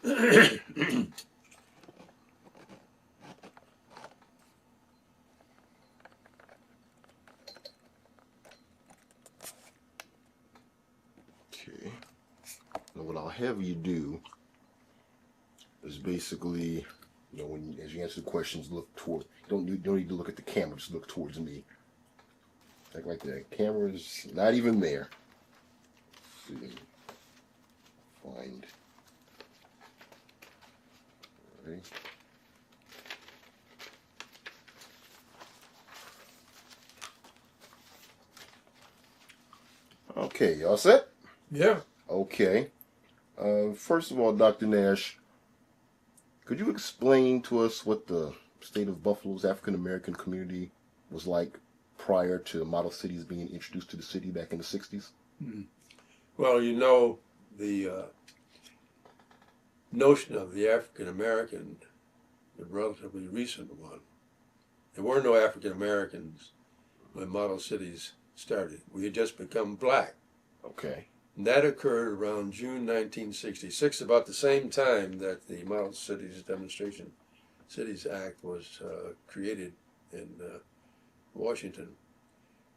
Okay. Now what I'll have you do is basically, as you answer the questions, look toward. Don't need to look at the camera. Just look towards me. Like that. Camera's not even there. Let's see. Find. Right. Okay, y'all set? Yeah. Okay. First of all, Dr. Nash, could you explain to us what the state of Buffalo's African American community was like prior to model cities being introduced to the city back in the 60s? Well, the notion of the African American, the relatively recent one. There were no African Americans when model cities started. We had just become black. Okay. And that occurred around June 1966, about the same time that the Model Cities Demonstration Cities Act was created in Washington.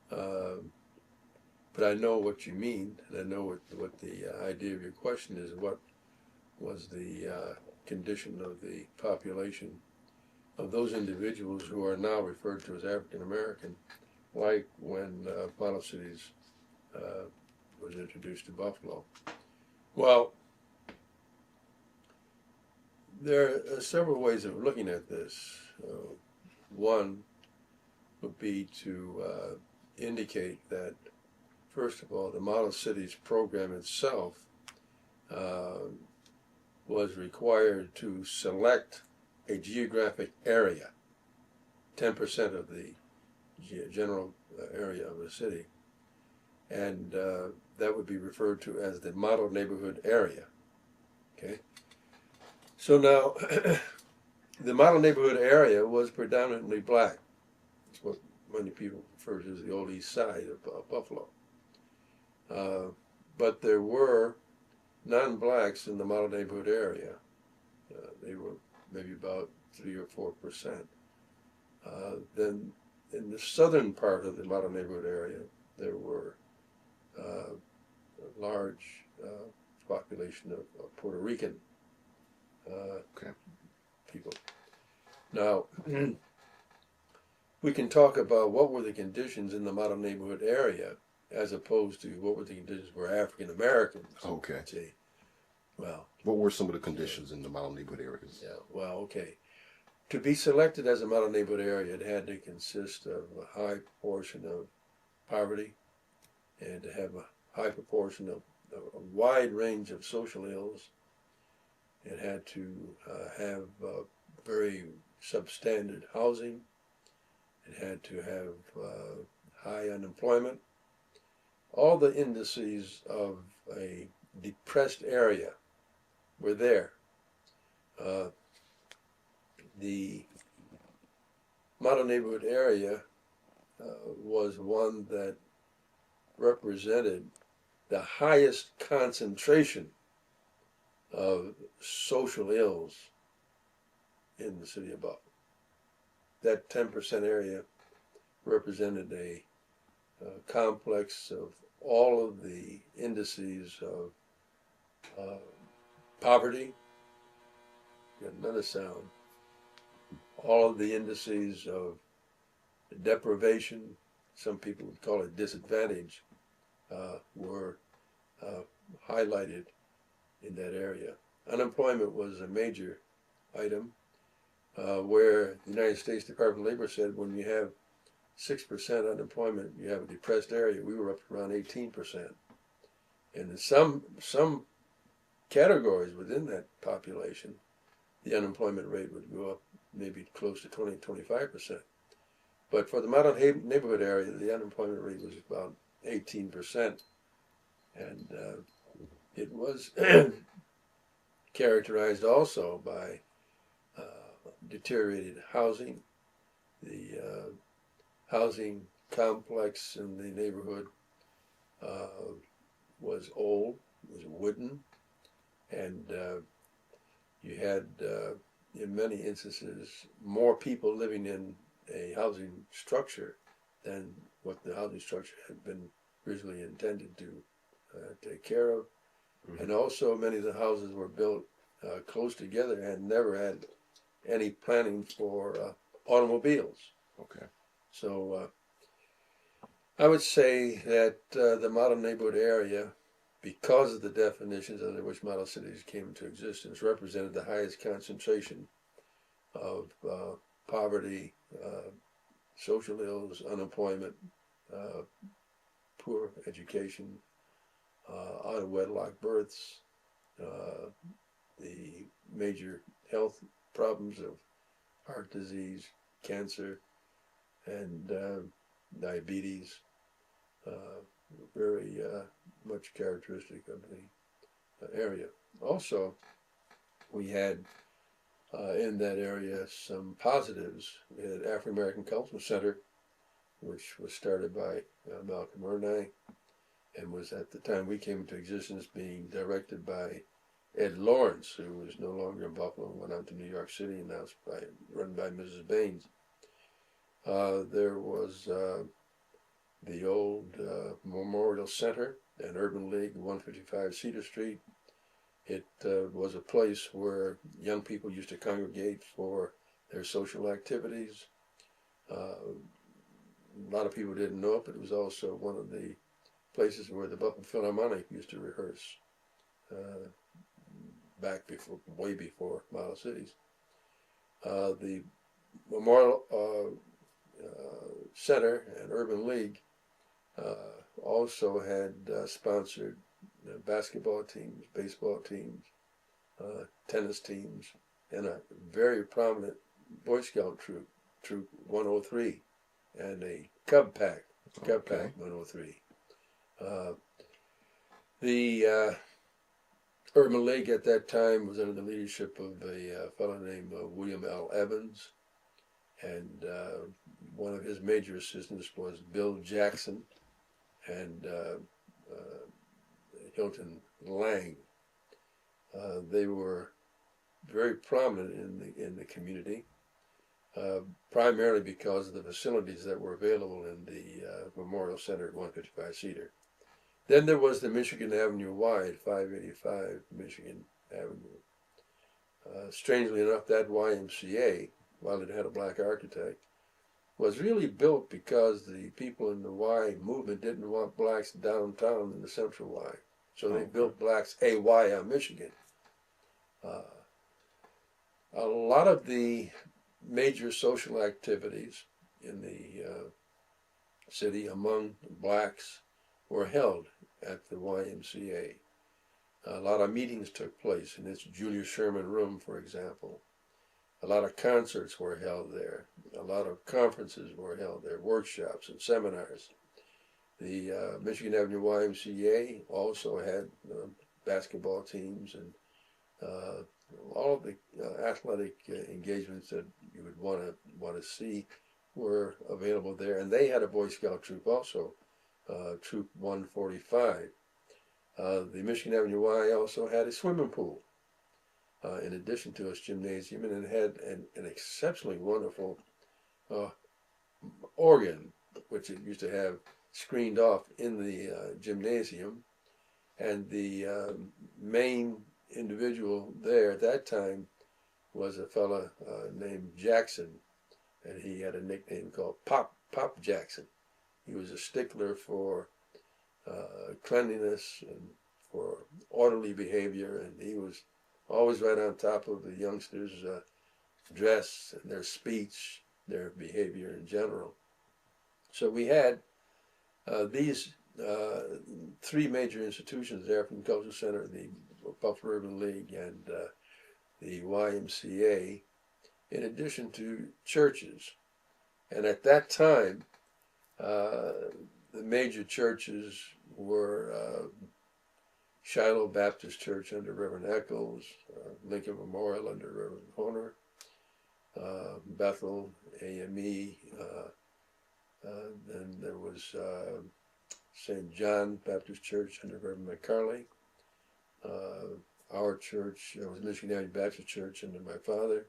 But I know what you mean, and I know what the idea of your question is. What was the condition of the population of those individuals who are now referred to as African American, like when Model Cities was introduced to Buffalo? Well, there are several ways of looking at this. One would be to indicate that, first of all, the Model Cities program itself was required to select a geographic area, 10% of the general area of a city, and that would be referred to as the model neighborhood area. Okay. So now, the model neighborhood area was predominantly black. It's what many people refer to as the old east side of Buffalo. But there were non-blacks in the model neighborhood area. They were maybe about 3 or 4%. Then in the southern part of the model neighborhood area, there were a large population of Puerto Rican people. Now, we can talk about what were the conditions in the model neighborhood area as opposed to what were the conditions for African Americans. Okay. See, well, what were some of the conditions in the model neighborhood areas? Yeah, well, okay. To be selected as a model neighborhood area, it had to consist of a high proportion of poverty and to have a high proportion of a wide range of social ills. It had to have very substandard housing. It had to have high unemployment. All the indices of a depressed area were there. The model neighborhood area was one that represented the highest concentration of social ills in the city of Buffalo. That 10% area represented a complex of all of the indices of poverty. Got another sound. All of the indices of deprivation, some people would call it disadvantage, were highlighted in that area. Unemployment was a major item, where the United States Department of Labor said when you have 6% unemployment, you have a depressed area. We were up to around 18%. And in some categories within that population, the unemployment rate would go up maybe close to 20, 25%. But for the model neighborhood area, the unemployment rate was about 18%. And it was characterized also by deteriorated housing. The housing complex in the neighborhood was old, was wooden, and you had, in many instances, more people living in a housing structure than what the housing structure had been originally intended to take care of. Mm-hmm. And also, many of the houses were built close together and never had any planning for automobiles. Okay. So I would say that the model neighborhood area, because of the definitions under which model cities came into existence, represented the highest concentration of poverty, social ills, unemployment, poor education, out of wedlock births, the major health problems of heart disease, cancer, and diabetes, very much characteristic of the area. Also, we had in that area some positives. We had African American Cultural Center, which was started by Malcolm Ernai, and was at the time we came into existence being directed by Ed Lawrence, who was no longer in Buffalo, went on to New York City, and now it's run by Mrs. Baines. There was the old Memorial Center and Urban League, 155 Cedar Street. It was a place where young people used to congregate for their social activities. A lot of people didn't know it, but it was also one of the places where the Buffalo Philharmonic used to rehearse back before, way before Model Cities. The Memorial Center and Urban League also had sponsored basketball teams, baseball teams, tennis teams, and a very prominent Boy Scout troop, Troop 103, and a Cub Pack, Pack 103. The Urban League at that time was under the leadership of a fellow named William L. Evans, and one of his major assistants was Bill Jackson and Hilton Lang. They were very prominent in the community, primarily because of the facilities that were available in the Memorial Center at 155 Cedar. Then there was the Michigan Avenue Y at 585 Michigan Avenue. Strangely enough, that YMCA, while it had a black architect, was really built because the people in the Y movement didn't want blacks downtown in the Central Y. So they built blacks AY on Michigan. A lot of the major social activities in the city among blacks were held at the YMCA. A lot of meetings took place in its Julius Sherman room, for example. A lot of concerts were held there. A lot of conferences were held there, workshops and seminars. The Michigan Avenue YMCA also had basketball teams and all of the athletic engagements that you would want to see were available there. And they had a Boy Scout troop also, Troop 145. The Michigan Avenue Y also had a swimming pool in addition to its gymnasium, and it had an exceptionally wonderful organ, which it used to have screened off in the gymnasium. And the main individual there at that time was a fella named Jackson, and he had a nickname called Pop Jackson. He was a stickler for cleanliness and for orderly behavior, and he was always right on top of the youngsters' dress and their speech, their behavior in general. So we had these three major institutions, the African Cultural Center, the Buffalo Urban League, and the YMCA, in addition to churches. And at that time, the major churches were Shiloh Baptist Church under Reverend Eccles, Lincoln Memorial under Reverend Horner, Bethel, AME, then there was St. John Baptist Church under Reverend McCarley, our church was Michigan United Baptist Church under my father,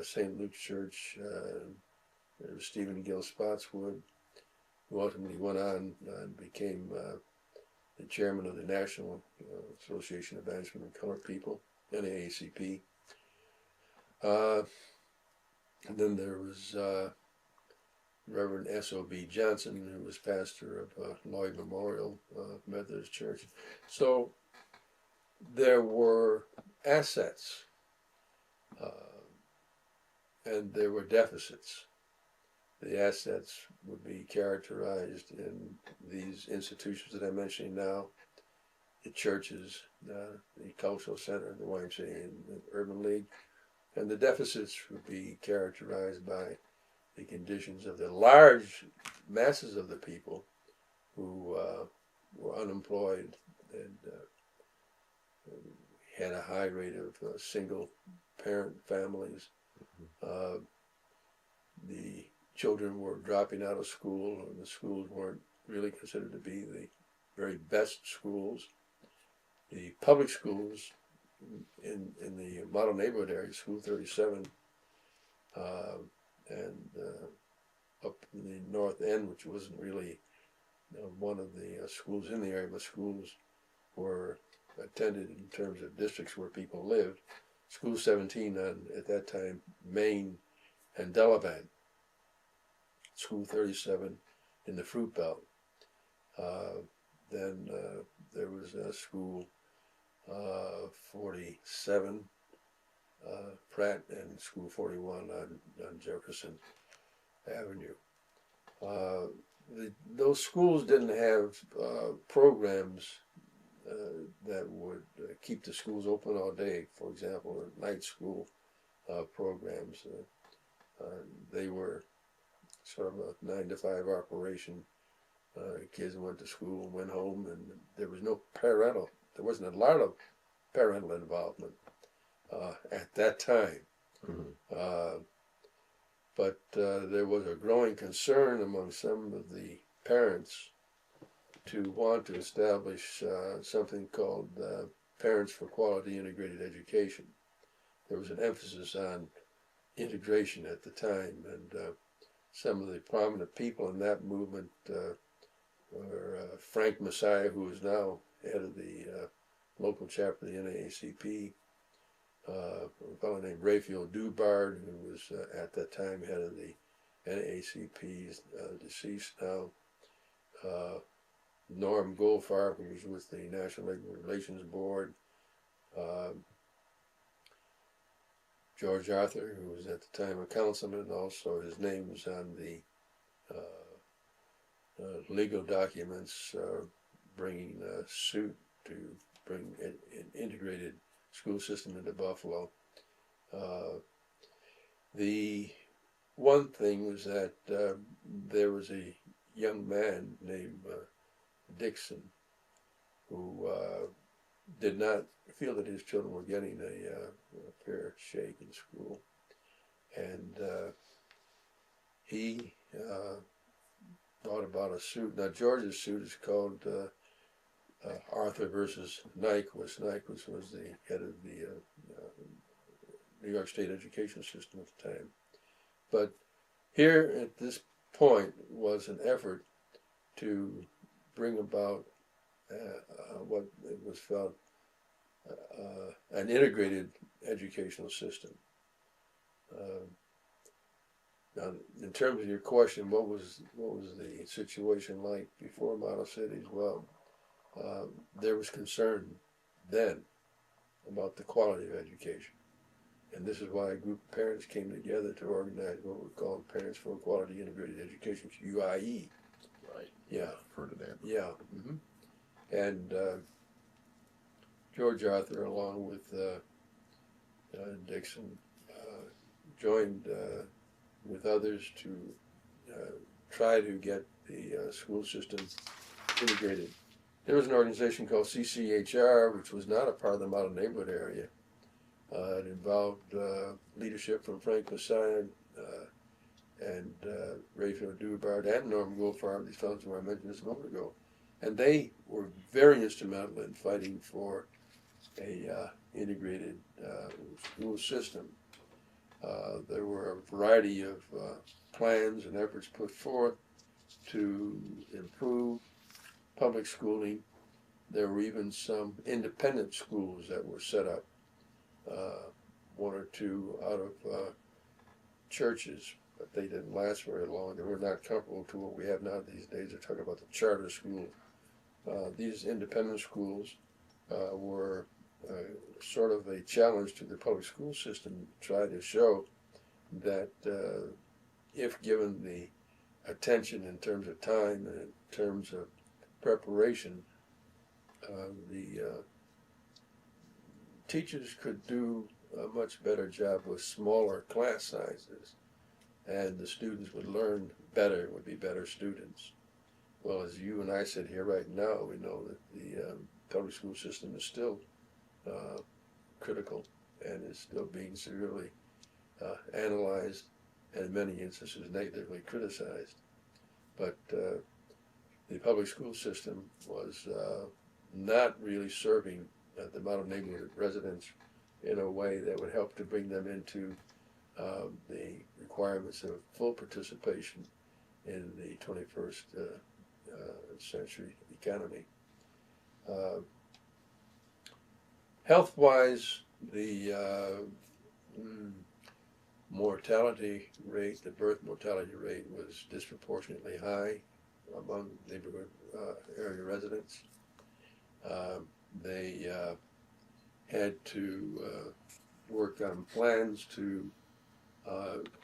St. Luke's Church. There was Stephen Gill Spotswood, who ultimately went on and became the chairman of the National Association of Bandsmen and Colored People, NAACP. And then there was Reverend S.O.B. Johnson, who was pastor of Lloyd Memorial Methodist Church. So there were assets and there were deficits. The assets would be characterized in these institutions that I'm mentioning now, the churches, the cultural center, the YMCA, and the Urban League. And the deficits would be characterized by the conditions of the large masses of the people who were unemployed and had a high rate of single parent families. The children were dropping out of school, and the schools weren't really considered to be the very best schools. The public schools in the model neighborhood area, School 37, and up in the north end, which wasn't really one of the schools in the area, but schools were attended in terms of districts where people lived. School 17 on, at that time, Maine and Delavan. School 37 in the Fruit Belt. Then there was School 47, Pratt, and School 41 on Jefferson Avenue. Those schools didn't have programs that would keep the schools open all day, for example, or night school programs. They were sort of a 9 to 5 operation. Kids went to school, went home, and there was no parental. There wasn't a lot of parental involvement at that time. Mm-hmm. But there was a growing concern among some of the parents to want to establish something called Parents for Quality Integrated Education. There was an emphasis on integration at the time, and some of the prominent people in that movement were Frank Messiah, who is now head of the local chapter of the NAACP, a fellow named Raphael Dubard, who was at that time head of the NAACP, deceased now, Norm Goldfarb, who was with the National Labor Relations Board, George Arthur, who was at the time a councilman. Also, his name was on the legal documents bringing a suit to bring an integrated school system into Buffalo. The one thing was that there was a young man named Dixon who did not feel that his children were getting a fair shake in school. And he thought about a suit. Now, George's suit is called Arthur versus Nyquist. Nyquist was the head of the New York State education system at the time. But here at this point was an effort to bring about what it was felt an integrated educational system. Now, in terms of your question, what was the situation like before Model Cities? Well, there was concern then about the quality of education. And this is why a group of parents came together to organize what we call Parents for Quality Integrated Education, UIE. Right. Yeah. I've heard of that. Yeah. Mm-hmm. And George Arthur, along with Dixon, joined with others to try to get the school system integrated. There was an organization called CCHR, which was not a part of the model neighborhood area. It involved leadership from Frank Messiah and Raphael Dubard and Norman Goldfarb, these fellows who I mentioned just a moment ago. And they were very instrumental in fighting for a integrated school system. There were a variety of plans and efforts put forth to improve public schooling. There were even some independent schools that were set up, one or two out of churches, but they didn't last very long. They were not comparable to what we have now these days. They're talking about the charter school. These independent schools were sort of a challenge to the public school system to try to show that if given the attention in terms of time and in terms of preparation, the teachers could do a much better job with smaller class sizes, and the students would learn better, would be better students. Well, as you and I sit here right now, we know that the public school system is still critical and is still being severely analyzed and in many instances negatively criticized. But the public school system was not really serving the model neighborhood residents in a way that would help to bring them into the requirements of full participation in the 21st century economy. Health-wise, the mortality rate, the birth mortality rate, was disproportionately high among neighborhood area residents. They had to work on plans to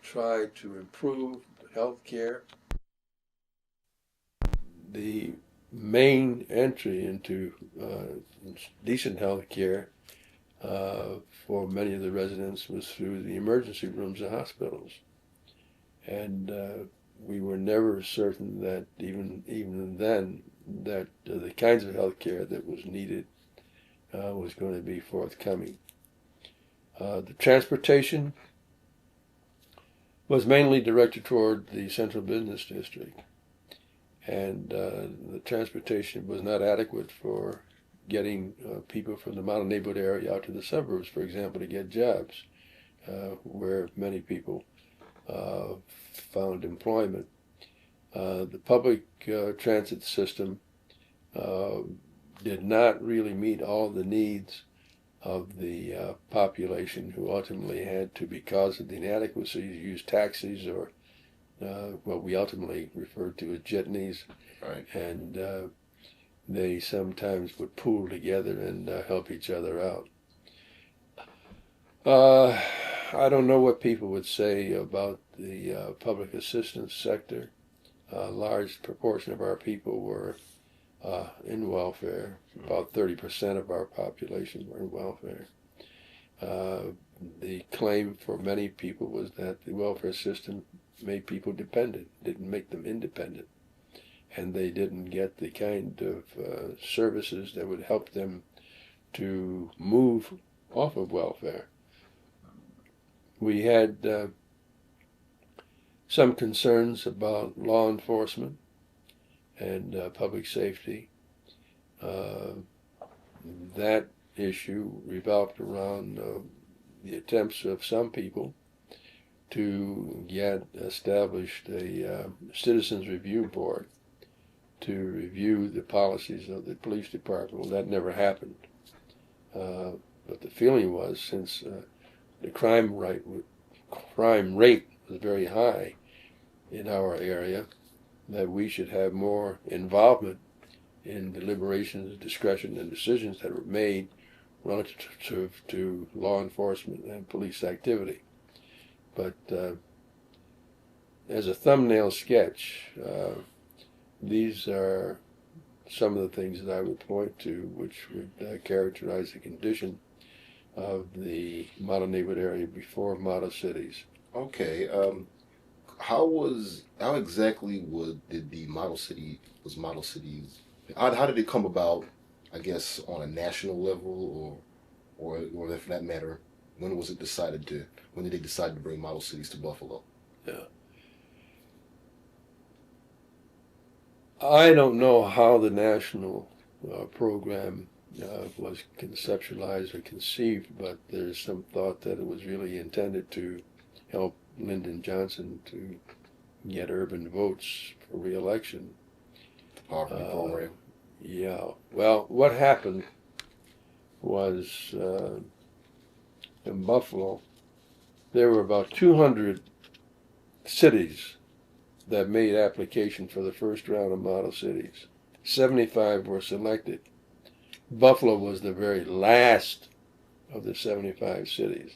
try to improve health care. The main entry into decent health care for many of the residents was through the emergency rooms of hospitals. And we were never certain that even then that the kinds of health care that was needed was going to be forthcoming. The transportation was mainly directed toward the central business district, and the transportation was not adequate for getting people from the model neighborhood area out to the suburbs, for example, to get jobs, where many people found employment. The public transit system did not really meet all the needs of the population, who ultimately had to, because of the inadequacies, use taxis or what we ultimately referred to as jitneys. Right. And they sometimes would pool together and help each other out. I don't know what people would say about the public assistance sector. A large proportion of our people were in welfare. About 30% of our population were in welfare. The claim for many people was that the welfare system made people dependent, didn't make them independent, and they didn't get the kind of services that would help them to move off of welfare. We had some concerns about law enforcement and public safety. That issue revolved around the attempts of some people to get established a citizens review board to review the policies of the police department. Well, that never happened. But the feeling was, since the crime rate was very high in our area, that we should have more involvement in deliberations, discussion, and decisions that were made relative to law enforcement and police activity. But as a thumbnail sketch, these are some of the things that I would point to which would characterize the condition of the model neighborhood area before model cities. Okay. How exactly did the model cities? How did it come about? I guess on a national level, or for that matter, when was it decided to? When did they decide to bring model cities to Buffalo? Yeah. I don't know how the national program was conceptualized or conceived, but there's some thought that it was really intended to help Lyndon Johnson to get urban votes for re-election. Poverty program. Yeah. Well, what happened was in Buffalo, there were about 200 cities that made application for the first round of model cities. 75 were selected. Buffalo was the very last of the 75 cities.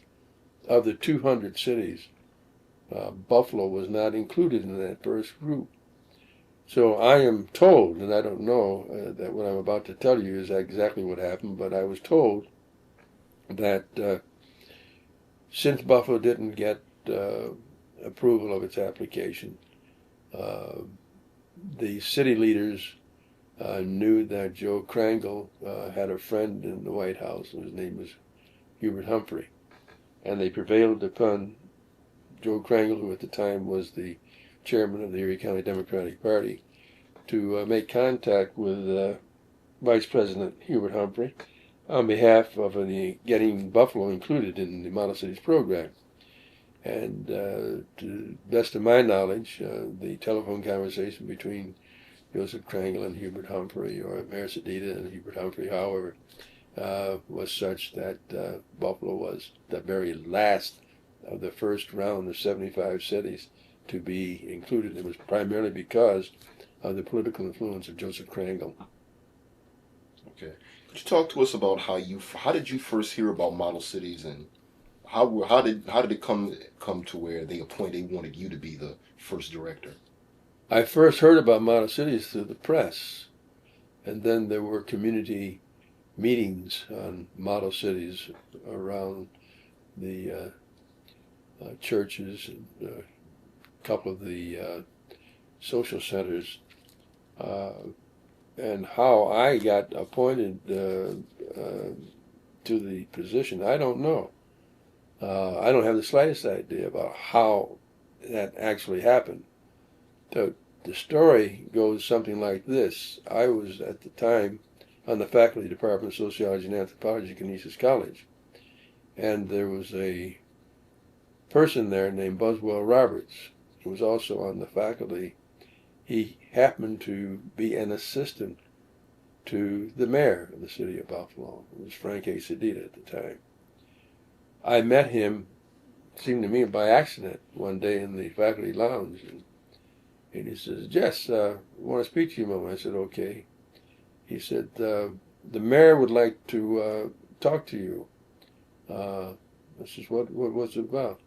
Of the 200 cities, Buffalo was not included in that first group. So I am told, and I don't know that what I'm about to tell you is exactly what happened, but I was told that since Buffalo didn't get approval of its application, the city leaders knew that Joe Krangle had a friend in the White House, whose name was Hubert Humphrey, and they prevailed upon Joe Krangle, who at the time was the chairman of the Erie County Democratic Party, to make contact with Vice President Hubert Humphrey on behalf of getting Buffalo included in the Model Cities program. And to the best of my knowledge, the telephone conversation between Joseph Krangle and Hubert Humphrey, or Mayor Sedita and Hubert Humphrey, however, was such that Buffalo was the very last of the first round of 75 cities to be included. It was primarily because of the political influence of Joseph Krangle. Okay. Could you talk to us about how did you first hear about model cities, and how did it come to where they wanted you to be the first director? I first heard about model cities through the press, and then there were community meetings on model cities around the churches and a couple of the social centers. And how I got appointed to the position, I don't know. I don't have the slightest idea about how that actually happened. The story goes something like this. I was at the time on the faculty department of sociology and anthropology at Canisius College, and there was a person there named Buswell Roberts, who was also on the faculty. He happened to be an assistant to the mayor of the city of Buffalo. It was Frank A. Sedita at the time. I met him, it seemed to me, by accident one day in the faculty lounge, and he says, "Jess, I want to speak to you a moment." I said, "Okay." He said, "The mayor would like to talk to you." I said, "What's it about?"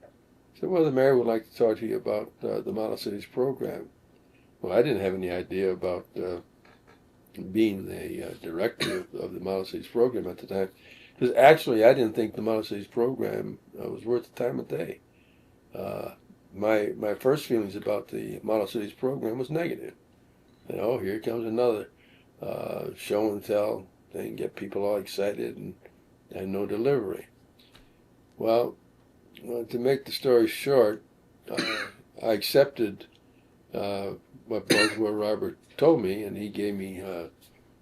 He said, "Well, the mayor would like to talk to you about the Model Cities program." Well, I didn't have any idea about being the director of the Model Cities program at the time, because actually I didn't think the Model Cities program was worth the time of day. My first feelings about the Model Cities program was negative. You know, here comes another show and tell thing, get people all excited and no delivery. Well, to make the story short, I accepted what Boswell Robert told me, and he gave me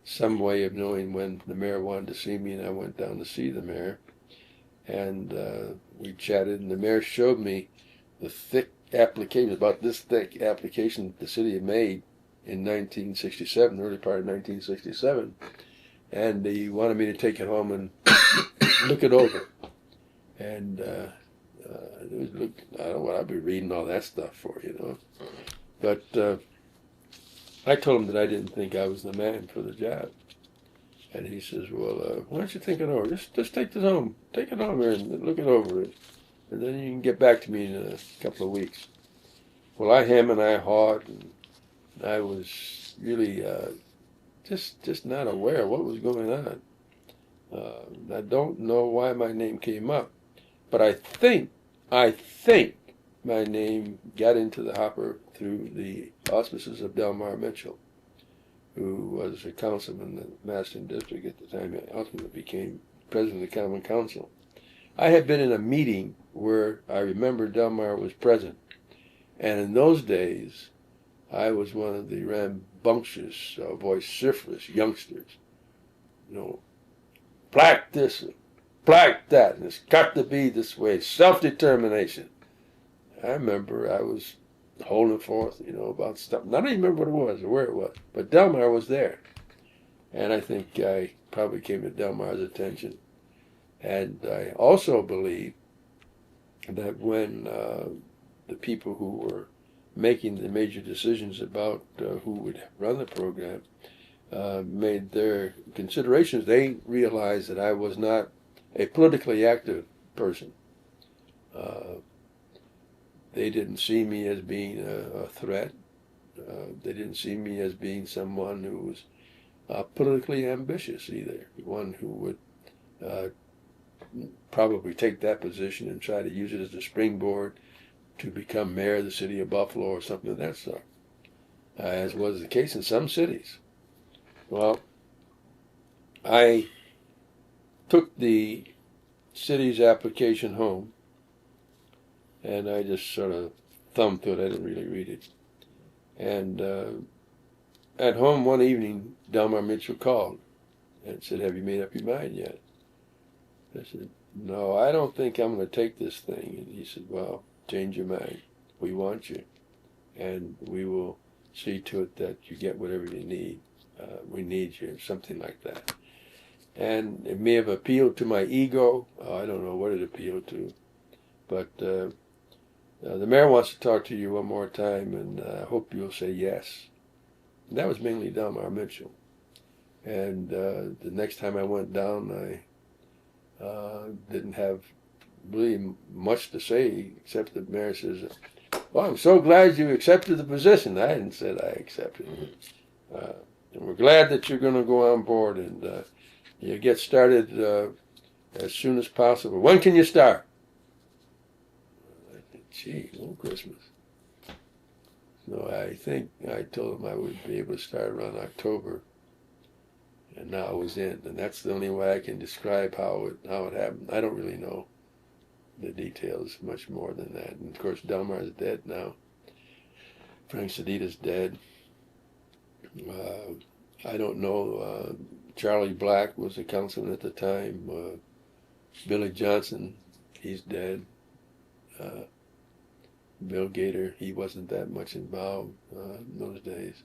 some way of knowing when the mayor wanted to see me, and I went down to see the mayor, and we chatted, and the mayor showed me the thick application, about this thick application that the city had made in 1967, the early part of 1967, and he wanted me to take it home and look it over. And I don't know what I'd be reading all that stuff for, you know. But I told him that I didn't think I was the man for the job. And he says, "Well, why don't you think it over? Just take it home here and look it over, and then you can get back to me in a couple of weeks." Well, I hem and I hawed, and I was really just not aware of what was going on. I don't know why my name came up, but I think my name got into the hopper through the auspices of Delmar Mitchell, who was a councilman in the Maston District at the time. He ultimately became president of the Common Council. I had been in a meeting where I remember Delmar was present, and in those days, I was one of the rambunctious, vociferous youngsters, you know, plaque this, plaque that, and it's got to be this way. Self-determination. I remember I was holding forth, about stuff. I don't even remember what it was or where it was, but Delmar was there. And I think I probably came to Delmar's attention. And I also believe that when the people who were making the major decisions about who would run the program made their considerations, they realized that I was not a politically active person. They didn't see me as being a threat. They didn't see me as being someone who was politically ambitious either, one who would probably take that position and try to use it as a springboard to become mayor of the city of Buffalo or something of that sort, as was the case in some cities. Well, I took the city's application home, and I just sort of thumbed through it. I didn't really read it. And at home one evening, Delmar Mitchell called and said, "Have you made up your mind yet?" I said, "No, I don't think I'm going to take this thing." And he said, "Well, change your mind. We want you, and we will see to it that you get whatever you need. We need you," something like that. And it may have appealed to my ego. I don't know what it appealed to. But the mayor wants to talk to you one more time, and I hope you'll say yes. And that was mainly Delmar Mitchell. And the next time I went down, I didn't have really much to say, except the mayor says, "Well, I'm so glad you accepted the position." I hadn't said I accepted it. And we're glad that you're going to go on board, and you get started as soon as possible. When can you start? I said, "Gee, no Christmas." So I think I told him I would be able to start around October, and now I was in. And that's the only way I can describe how it happened. I don't really know the details much more than that. And of course, Delmar is dead now. Frank Sedita's dead. I don't know. Charlie Black was a councilman at the time. Billy Johnson, he's dead. Bill Gator, he wasn't that much involved in those days.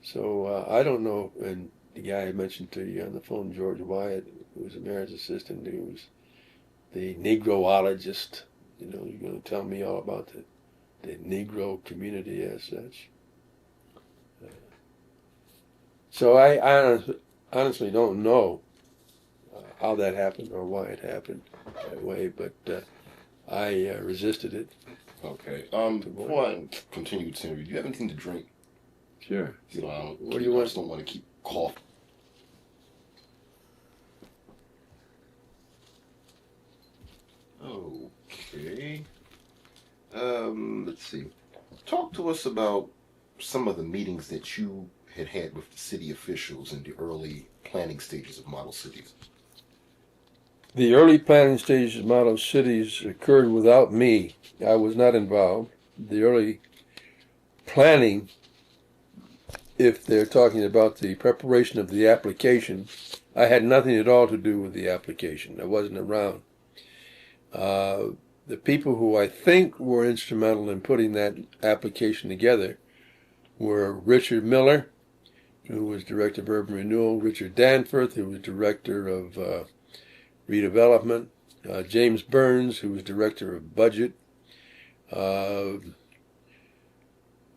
So I don't know. And the guy I mentioned to you on the phone, George Wyatt, who was the mayor's assistant, who was the Negroologist. You're going to tell me all about the Negro community as such. So I honestly don't know how that happened or why it happened that way, but I resisted it. Okay. Before I continue with interview, do you have anything to drink? Sure. What do you want? I just don't want to keep coughing. Okay. Let's see. Talk to us about some of the meetings that you had with the city officials in the early planning stages of model cities. The early planning stages of model cities occurred without me. I was not involved. The early planning, if they're talking about the preparation of the application, I had nothing at all to do with the application. I wasn't around. The people who I think were instrumental in putting that application together were Richard Miller, who was Director of Urban Renewal, Richard Danforth, who was Director of Redevelopment, James Burns, who was Director of Budget,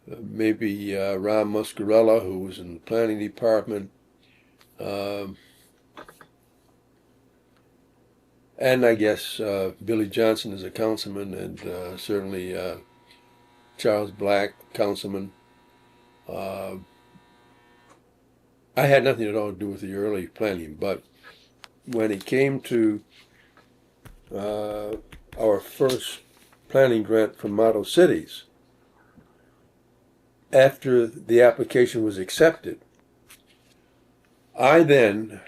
maybe Ron Muscarella, who was in the Planning Department, and I guess Billy Johnson is a councilman, and certainly Charles Black, councilman. I had nothing at all to do with the early planning, but when it came to our first planning grant from Model Cities, after the application was accepted, I then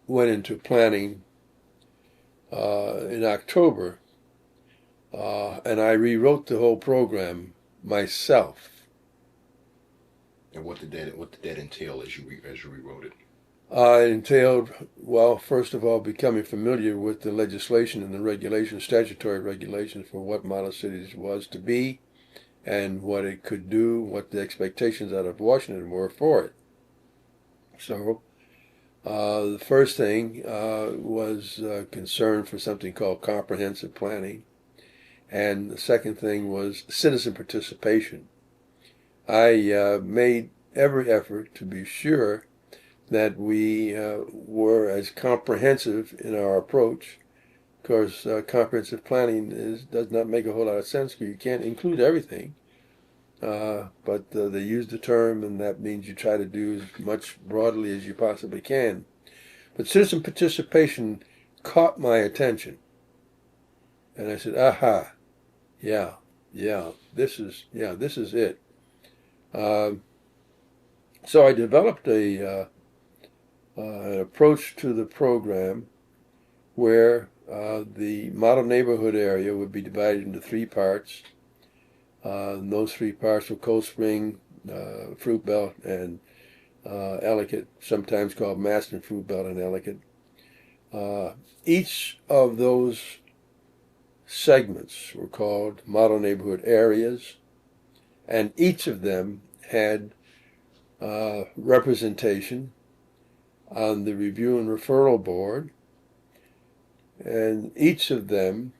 went into planning in October, and I rewrote the whole program myself. And what did that entail as you rewrote it? It entailed, well, first of all, becoming familiar with the legislation and the regulations, statutory regulations for what model cities was to be and what it could do, what the expectations out of Washington were for it. So the first thing was concern for something called comprehensive planning, and the second thing was citizen participation. I made every effort to be sure that we were as comprehensive in our approach. Of course, comprehensive planning does not make a whole lot of sense because you can't include everything. But they use the term, and that means you try to do as much broadly as you possibly can. But citizen participation caught my attention, and I said, "Aha, yeah, this is it." Um, so I developed an approach to the program where the model neighborhood area would be divided into three parts. And those three parts were Cold Spring, Fruit Belt, and Ellicott, sometimes called Maston Fruit Belt and Ellicott. Each of those segments were called model neighborhood areas, and each of them had representation on the review and referral board, and each of them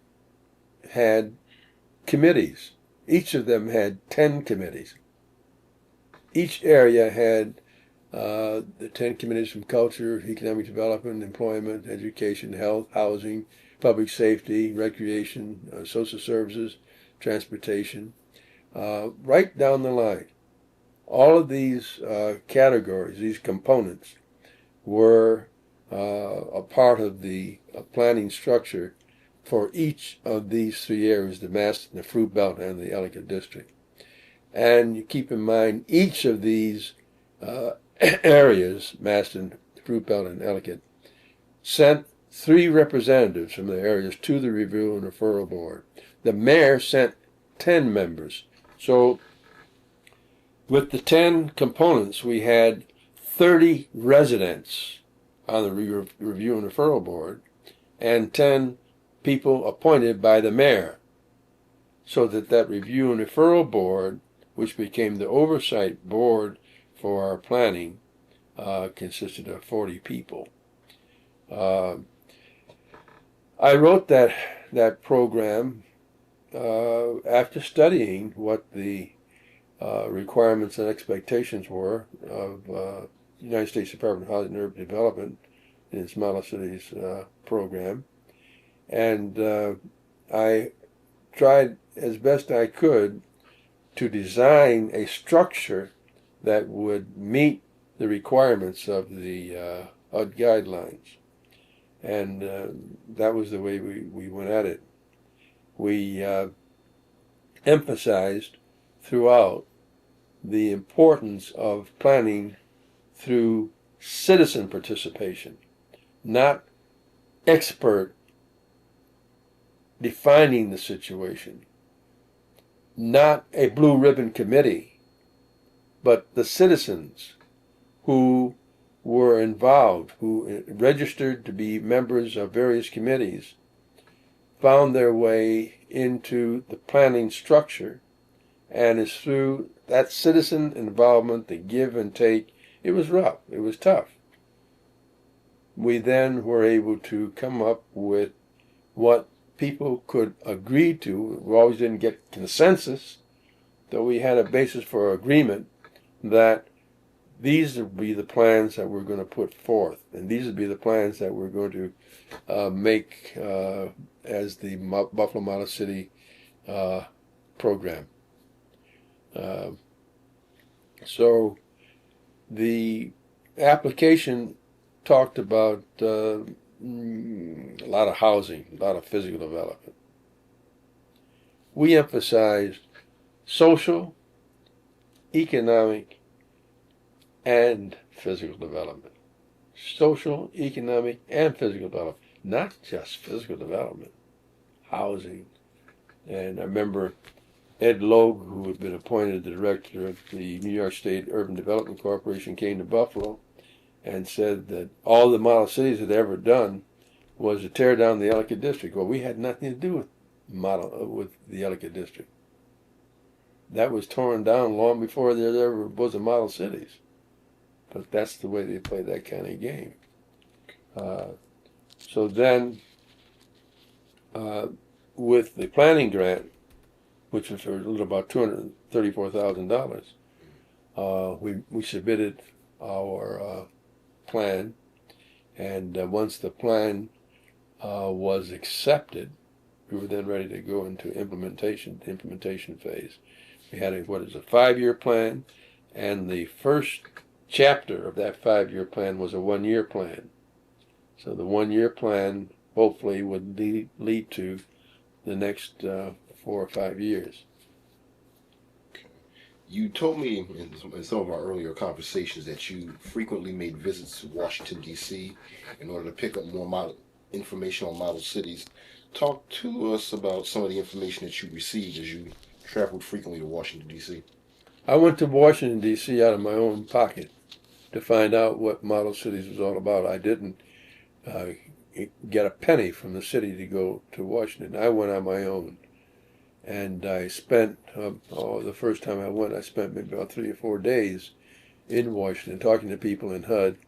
had committees. Each of them had 10 committees. Each area had the 10 committees from culture, economic development, employment, education, health, housing, public safety, recreation, social services, transportation, right down the line. All of these categories, these components, were a part of the planning structure for each of these three areas, the Maston, the Fruit Belt, and the Ellicott District. And you keep in mind each of these areas, Maston, Fruit Belt, and Ellicott, sent 3 representatives from the areas to the review and referral board. The mayor sent 10 members. So with the 10 components, we had 30 residents on the review and referral board and 10 people appointed by the mayor, so that review and referral board, which became the oversight board for our planning, consisted of 40 people. I wrote that program after studying what the requirements and expectations were of the United States Department of Housing and Urban Development in its Model Cities program. And I tried as best I could to design a structure that would meet the requirements of the HUD guidelines. And that was the way we went at it. We emphasized throughout the importance of planning through citizen participation, not expert defining the situation, not a blue ribbon committee, but the citizens who were involved, who registered to be members of various committees, found their way into the planning structure, and it's through that citizen involvement, the give and take. It was rough, it was tough. We then were able to come up with what people could agree to. We always didn't get consensus, though we had a basis for agreement that these would be the plans that we're going to put forth, and these would be the plans that we're going to make as the Buffalo Model City program. So the application talked about a lot of housing, a lot of physical development. We emphasized social, economic, and physical development. Social, economic, and physical development. Not just physical development. Housing. And I remember Ed Logue, who had been appointed the director of the New York State Urban Development Corporation, came to Buffalo and said that all the model cities had ever done was to tear down the Ellicott District. Well, we had nothing to do with the Ellicott District. That was torn down long before there ever was a model cities. But that's the way they play that kind of game. So then, with the planning grant, which was for a little about $234,000, we submitted our plan, and once the plan was accepted, we were then ready to go into the implementation phase. We had a 5-year plan, and the first chapter of that 5-year plan was a 1-year plan. So the 1-year plan hopefully would lead to the next 4 or 5 years. You told me in some of our earlier conversations that you frequently made visits to Washington, D.C. in order to pick up more information on model cities. Talk to us about some of the information that you received as you traveled frequently to Washington, D.C. I went to Washington, D.C. out of my own pocket to find out what model cities was all about. I didn't get a penny from the city to go to Washington. I went on my own. And I spent, the first time I went, I spent maybe about 3 or 4 days in Washington talking to people in HUD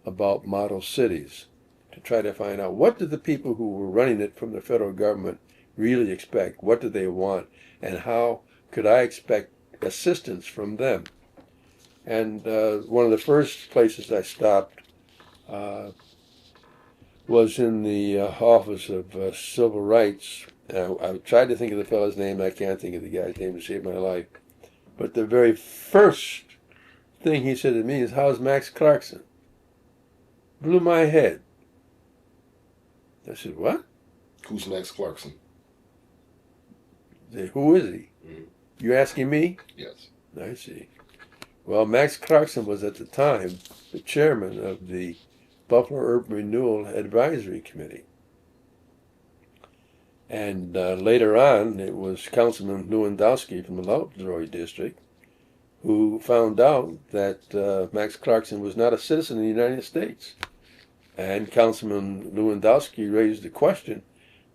about model cities to try to find out what did the people who were running it from the federal government really expect, what did they want, and how could I expect assistance from them. And one of the first places I stopped was in the Office of Civil Rights. I tried to think of the fellow's name. I can't think of the guy's name to save my life. But the very first thing he said to me is, "How's Max Clarkson?" Blew my head. I said, "What?" Who's Max Clarkson? I said, "Who is he?" Mm-hmm. You asking me? Yes. I see. Well, Max Clarkson was at the time the chairman of the Buffalo Urban Renewal Advisory Committee. And later on, it was Councilman Lewandowski from the Lovejoy District who found out that Max Clarkson was not a citizen of the United States. And Councilman Lewandowski raised the question,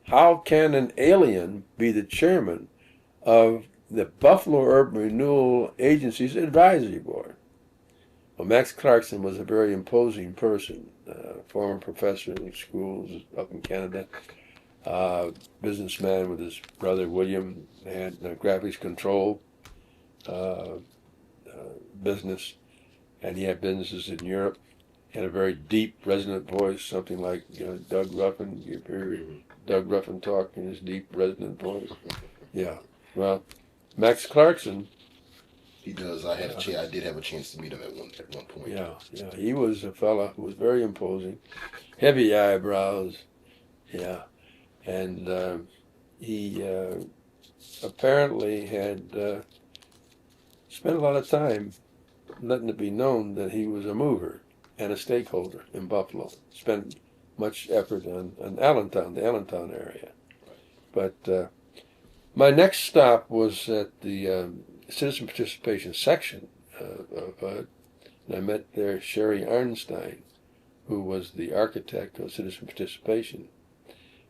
how can an alien be the chairman of the Buffalo Urban Renewal Agency's advisory board? Well, Max Clarkson was a very imposing person, former professor in schools up in Canada, businessman with his brother William, had graphics control business, and he had businesses in Europe. He had a very deep, resonant voice, something like Doug Ruffin. You hear Doug Ruffin talk in his deep, resonant voice. Yeah. Well, Max Clarkson. He does. I did have a chance to meet him at one point. Yeah. He was a fella who was very imposing, heavy eyebrows. Yeah. And he apparently had spent a lot of time letting it be known that he was a mover and a stakeholder in Buffalo. Spent much effort on Allentown, the Allentown area. But my next stop was at the citizen participation section of HUD, and I met there Sherry Arnstein, who was the architect of citizen participation.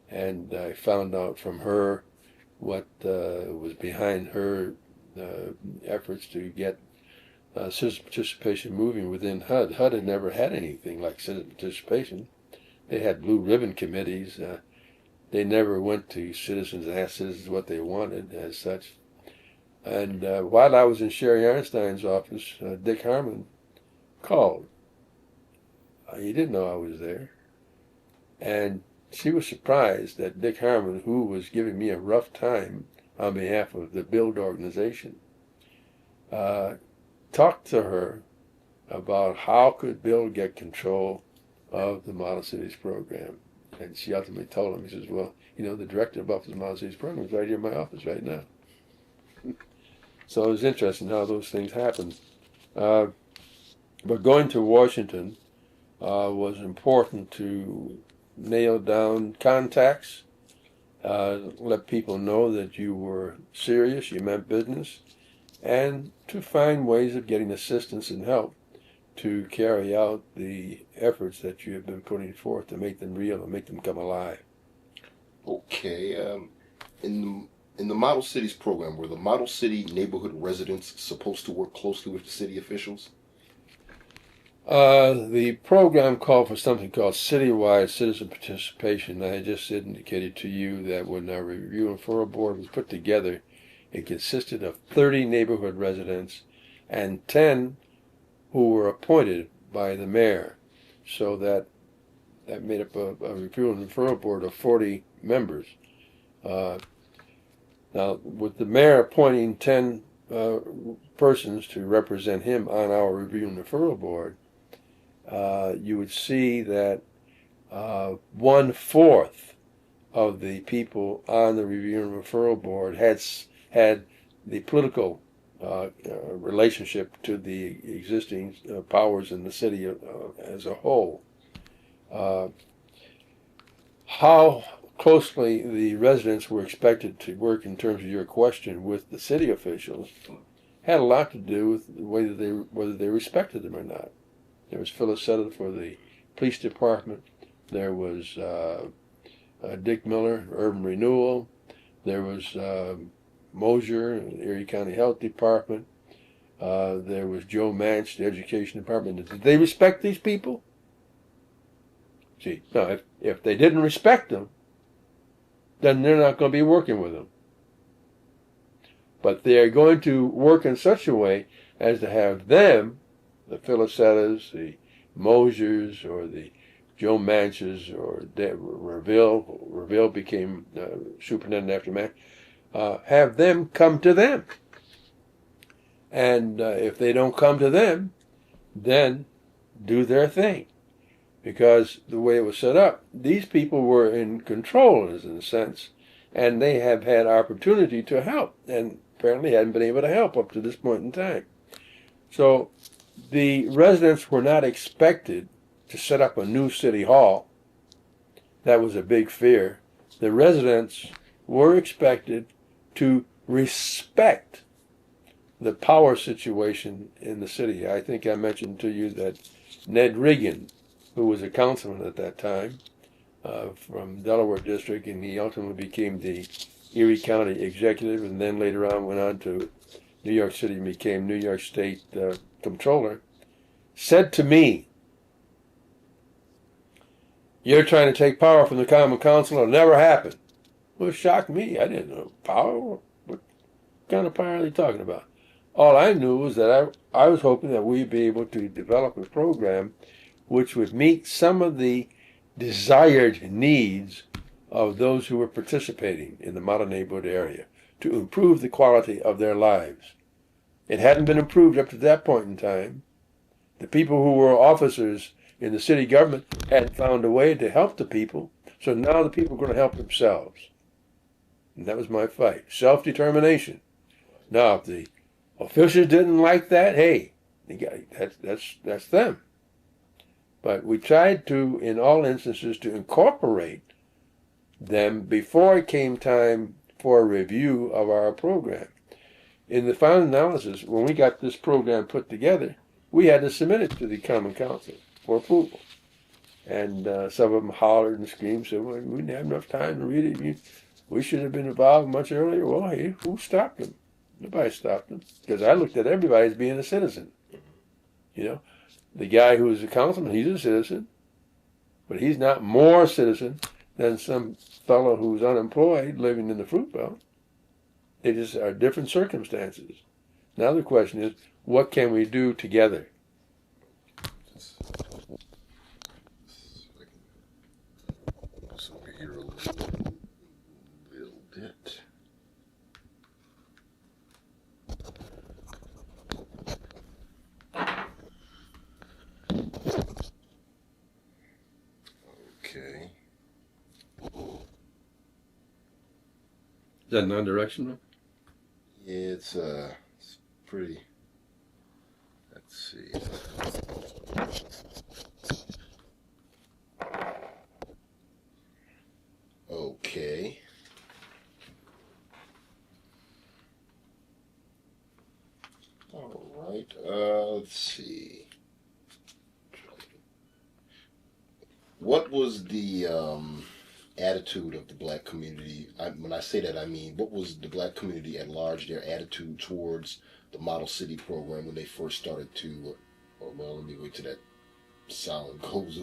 And I found out from her what was behind her efforts to get citizen participation moving within HUD. HUD had never had anything like citizen participation. They had blue ribbon committees. They never went to citizens and asked citizens what they wanted as such. And while I was in Sherry Arnstein's office, Dick Harmon called. He didn't know I was there. And she was surprised that Dick Harmon, who was giving me a rough time on behalf of the BUILD organization, talked to her about how could BUILD get control of the Model Cities program. And she ultimately told him, he says, well, the director of Buffalo's Model Cities program is right here in my office right now. So it was interesting how those things happened. But going to Washington was important to nail down contacts, let people know that you were serious, you meant business, and to find ways of getting assistance and help to carry out the efforts that you have been putting forth to make them real and make them come alive. Okay. In the Model Cities program, were the Model City neighborhood residents supposed to work closely with the city officials? The program called for something called citywide citizen participation. I just indicated to you that when our review and referral board was put together, it consisted of 30 neighborhood residents and 10 who were appointed by the mayor. So that made up a review and referral board of 40 members. Now, with the mayor appointing 10 persons to represent him on our review and referral board, you would see that 1/4 of the people on the review and referral board had the political relationship to the existing powers in the city as a whole. How closely the residents were expected to work in terms of your question with the city officials had a lot to do with whether they respected them or not. There was Phyllis Sutter for the police department. There was Dick Miller, Urban Renewal. There was Mosier, Erie County Health Department. There was Joe Manch, the Education Department. Did they respect these people? See, no, if they didn't respect them, then they're not going to be working with them. But they are going to work in such a way as to have them, the Phyllis Sutters, the Mosiers, or the Joe Manches, or Reville became superintendent after Manch, have them come to them. And if they don't come to them, then do their thing. Because the way it was set up, these people were in control, in a sense, and they have had opportunity to help, and apparently hadn't been able to help up to this point in time. So the residents were not expected to set up a new city hall. That was a big fear. The residents were expected to respect the power situation in the city. I think I mentioned to you that Ned Reagan, who was a councilman at that time from Delaware District, and he ultimately became the Erie County executive, and then later on went on to New York City and became New York State comptroller, said to me, "You're trying to take power from the common council. It'll never happen." Well, it shocked me. I didn't know power. What kind of power are they talking about? All I knew was that I was hoping that we'd be able to develop a program which would meet some of the desired needs of those who were participating in the model neighborhood area to improve the quality of their lives. It hadn't been improved up to that point in time. The people who were officers in the city government hadn't found a way to help the people, so now the people are going to help themselves. And that was my fight. Self-determination. Now, if the officials didn't like that, hey, that's them. But we tried to, in all instances, to incorporate them before it came time for a review of our program. In the final analysis, when we got this program put together, we had to submit it to the Common Council for approval. And some of them hollered and screamed, said, "Well, we didn't have enough time to read it. We should have been involved much earlier." Well, hey, who stopped them? Nobody stopped them. Because I looked at everybody as being a citizen. You know, the guy who was a councilman, he's a citizen. But he's not more a citizen than some fellow who's unemployed living in the fruit belt. They just are different circumstances. Now the question is, what can we do together? Just over here a little bit. Okay. Is that non-directional? Yeah, it's pretty. Let's see. Okay. All right. Let's see. what was the attitude of the black community? When I say that, I mean, what was the black community at large, their attitude towards the Model City program when they first started to, well, let me wait till sound goes,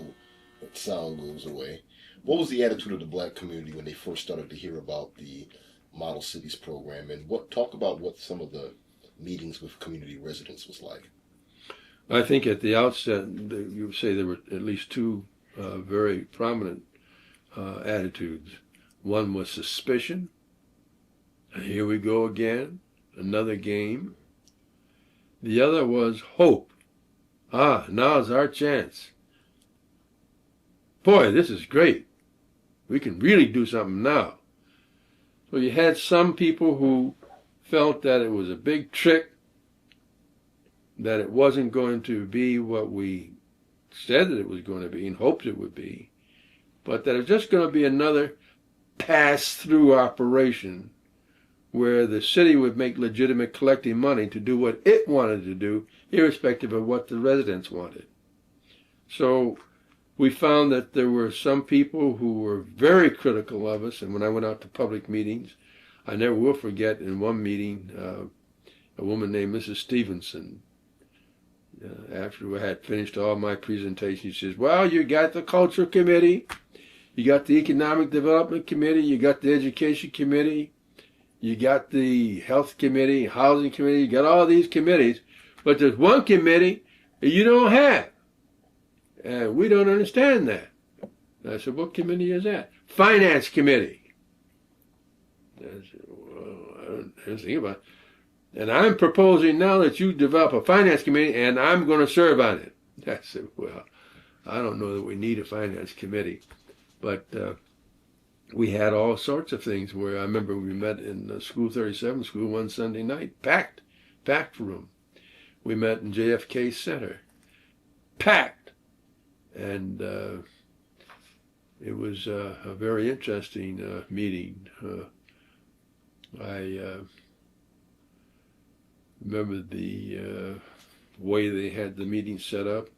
that sound goes away. What was the attitude of the black community when they first started to hear about the Model Cities program? And talk about what some of the meetings with community residents was like. I think at the outset, you would say there were at least two very prominent attitudes. One was suspicion. Here we go again, another game. The other was hope. Now's our chance. Boy, this is great. We can really do something now. So you had some people who felt that it was a big trick, that it wasn't going to be what we said that it was going to be and hoped it would be, but that it was just going to be another pass-through operation where the city would make legitimate collecting money to do what it wanted to do, irrespective of what the residents wanted. So we found that there were some people who were very critical of us, and when I went out to public meetings, I never will forget in one meeting, a woman named Mrs. Stevenson, after I had finished all my presentation, she says, well, you got the Culture Committee, you got the Economic Development Committee, you got the Education Committee, you got the Health Committee, Housing Committee, you got all these committees, but there's one committee that you don't have. And we don't understand that. And I said, what committee is that? Finance Committee. I said, well, I don't think about it. And I'm proposing now that you develop a finance committee, and I'm going to serve on it. I said, well, I don't know that we need a finance committee. But we had all sorts of things where I remember we met in School 37 school one Sunday night, packed room. We met in JFK Center, packed. And it was a very interesting meeting. I remember the way they had the meeting set up.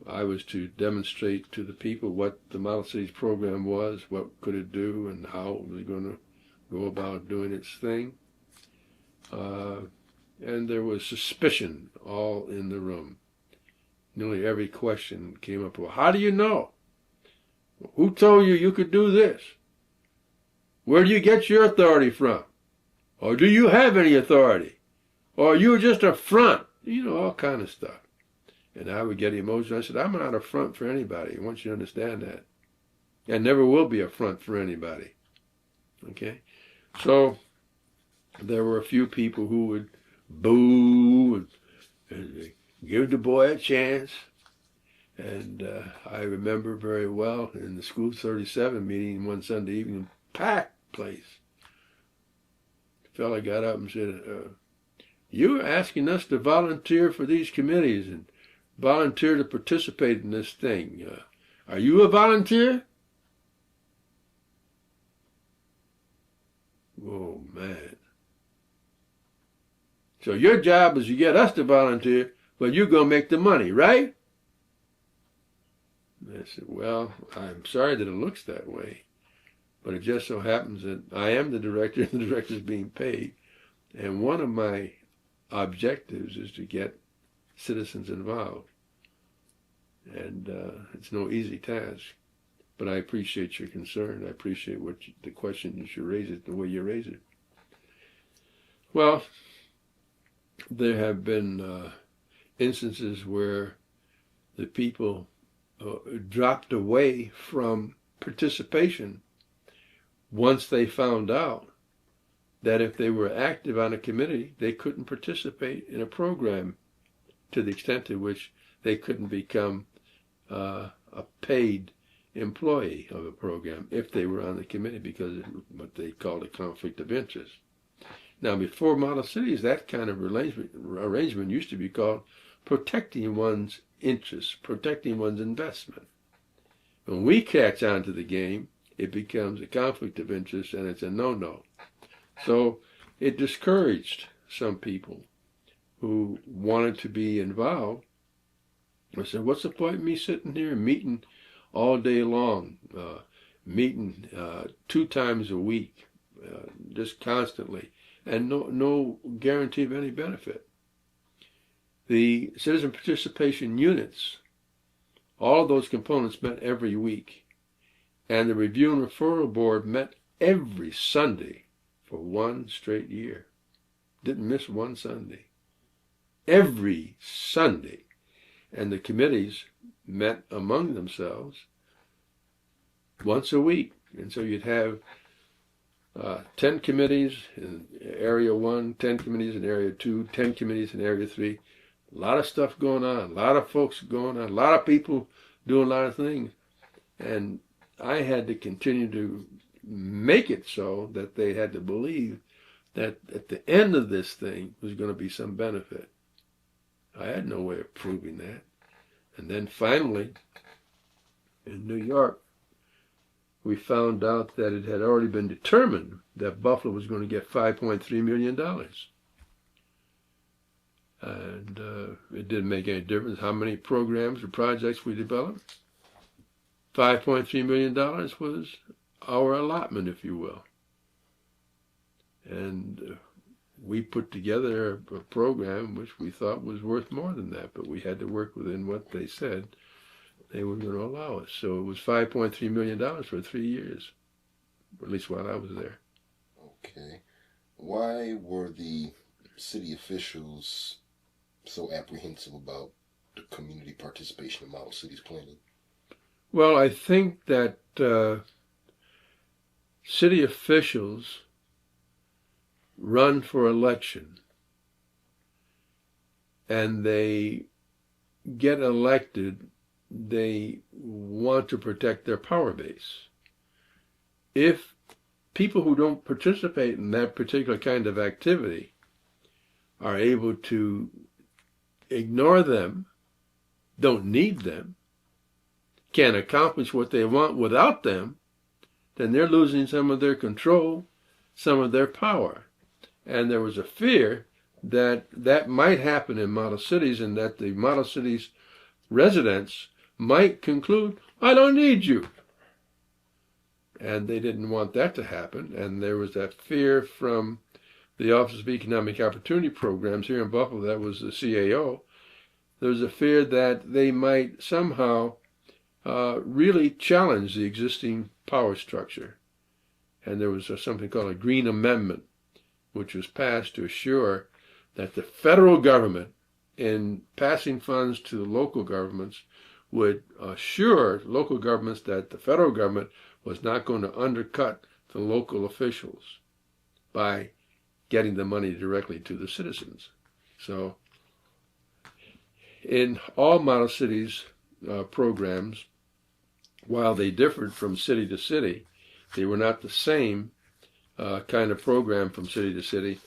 I was to demonstrate to the people what the Model Cities program was, what could it do, and how it was going to go about doing its thing. And there was suspicion all in the room. Nearly every question came up. Well, how do you know? Who told you you could do this? Where do you get your authority from? Or do you have any authority? Or are you just a front? You know, all kind of stuff. And I would get emotional. I said, I'm not a front for anybody. I want you to understand that. I never will be a front for anybody. Okay? So there were a few people who would boo and give the boy a chance. And I remember very well in the School 37 meeting one Sunday evening, packed place. The fellow got up and said, you're asking us to volunteer for these committees and volunteer to participate in this thing. Are you a volunteer? Oh, man. So your job is to get us to volunteer, but you're going to make the money, right? And I said, well, I'm sorry that it looks that way, but it just so happens that I am the director and the director is being paid. And one of my objectives is to get citizens involved. And it's no easy task, but I appreciate your concern. I appreciate the question that you raise it, the way you raise it. Well, there have been instances where the people dropped away from participation once they found out that if they were active on a committee, they couldn't participate in a program to the extent to which they couldn't become a paid employee of a program if they were on the committee because of what they called a conflict of interest. Now, before Model Cities, that kind of arrangement used to be called protecting one's interests, protecting one's investment. When we catch on to the game, it becomes a conflict of interest and it's a no-no. So it discouraged some people who wanted to be involved. I said, what's the point of me sitting here and meeting all day long, meeting 2 times a week, just constantly, and no guarantee of any benefit. The citizen participation units, all of those components met every week, and the review and referral board met every Sunday for 1 straight year. Didn't miss one Sunday. Every Sunday. And the committees met among themselves once a week. And so you'd have 10 committees in Area 1, 10 committees in Area 2, 10 committees in Area 3. A lot of stuff going on, a lot of folks going on, a lot of people doing a lot of things. And I had to continue to make it so that they had to believe that at the end of this thing was going to be some benefit. I had no way of proving that. And then finally, in New York, we found out that it had already been determined that Buffalo was going to get $5.3 million. And it didn't make any difference how many programs or projects we developed. $5.3 million was our allotment, if you will. And we put together a program which we thought was worth more than that, but we had to work within what they said they were going to allow us. So it was $5.3 million for 3 years, or at least while I was there. Okay. Why were the city officials so apprehensive about the community participation in model cities planning? Well, I think that city officials run for election, and they get elected, they want to protect their power base. If people who don't participate in that particular kind of activity are able to ignore them, don't need them, can't accomplish what they want without them, then they're losing some of their control, some of their power. And there was a fear that that might happen in model cities, and that the model cities residents might conclude, I don't need you. And they didn't want that to happen. And there was that fear from the Office of Economic Opportunity Programs here in Buffalo, that was the CAO. There was a fear that they might somehow really challenge the existing power structure. And there was something called a Green Amendment, which was passed to assure that the federal government, in passing funds to the local governments, would assure local governments that the federal government was not going to undercut the local officials by getting the money directly to the citizens. So in all model cities programs, while they differed from city to city, they were not the same kind of program from city to city,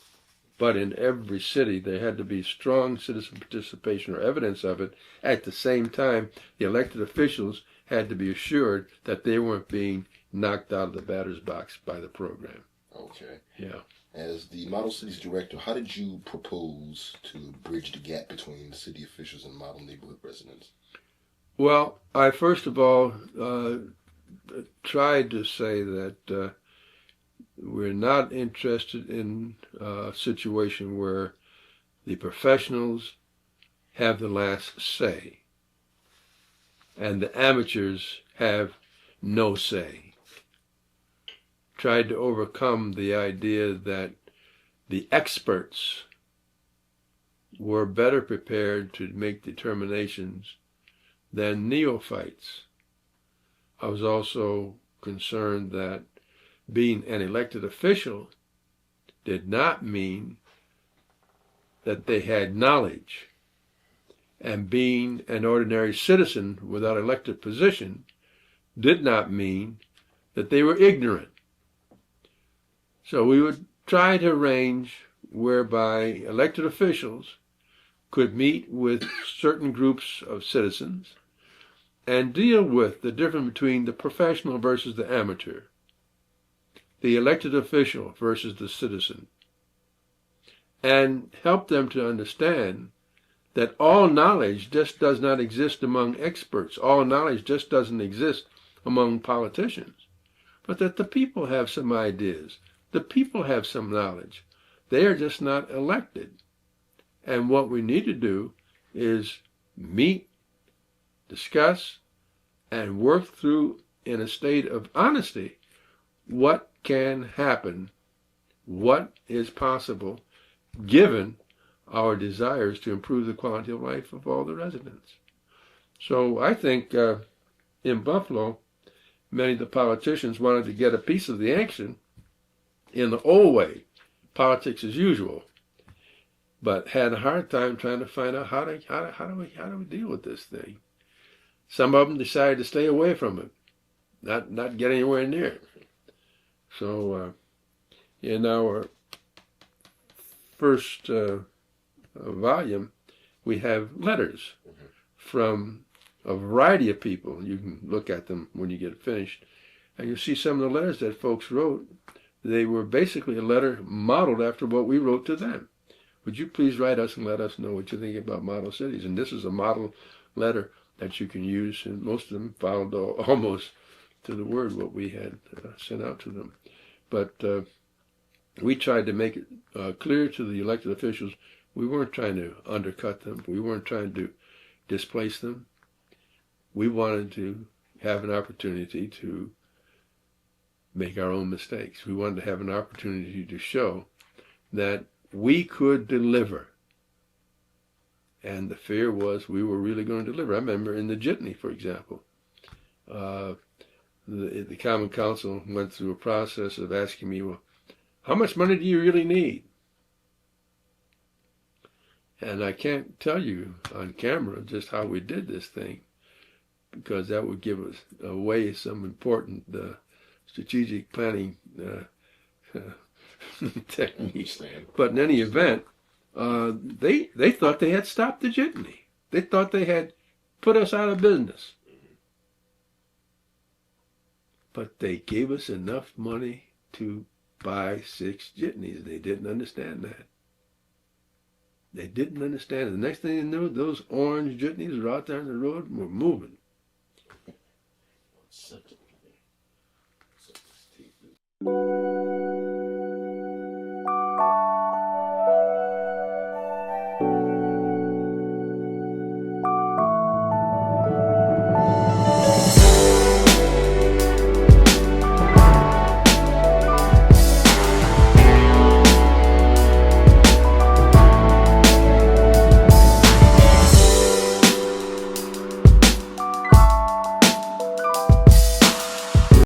but in every city there had to be strong citizen participation or evidence of it. At the same time, the elected officials had to be assured that they weren't being knocked out of the batter's box by the program. Okay. Yeah. As the Model Cities Director, how did you propose to bridge the gap between city officials and model neighborhood residents? Well, I first of all tried to say that we're not interested in a situation where the professionals have the last say and the amateurs have no say. Tried to overcome the idea that the experts were better prepared to make determinations than neophytes. I was also concerned that being an elected official did not mean that they had knowledge, and being an ordinary citizen without elected position did not mean that they were ignorant. So we would try to arrange whereby elected officials could meet with certain groups of citizens and deal with the difference between the professional versus the amateur, the elected official versus the citizen, and help them to understand that all knowledge just does not exist among experts. All knowledge just doesn't exist among politicians. But that the people have some ideas. The people have some knowledge. They are just not elected. And what we need to do is meet, discuss, and work through in a state of honesty what can happen, what is possible, given our desires to improve the quality of life of all the residents. So I think in Buffalo, many of the politicians wanted to get a piece of the action in the old way, politics as usual, but had a hard time trying to find out how do we deal with this thing. Some of them decided to stay away from it, not get anywhere near it. So in our first volume, we have letters from a variety of people. You can look at them when you get finished, and you see some of the letters that folks wrote. They were basically a letter modeled after what we wrote to them. Would you please write us and let us know what you think about model cities? And this is a model letter that you can use, and most of them followed almost to the word what we had sent out to them. But we tried to make it clear to the elected officials we weren't trying to undercut them. We weren't trying to displace them. We wanted to have an opportunity to make our own mistakes. We wanted to have an opportunity to show that we could deliver. And the fear was we were really going to deliver. I remember in the Jitney, for example, the Common Council went through a process of asking me, well, how much money do you really need? And I can't tell you on camera just how we did this thing, because that would give us away some important strategic planning techniques. But in any event, they thought they had stopped the jitney. They thought they had put us out of business. But they gave us enough money to buy 6 jitneys. They didn't understand that. They didn't understand it. The next thing they knew, those orange jitneys were out there on the road and were moving.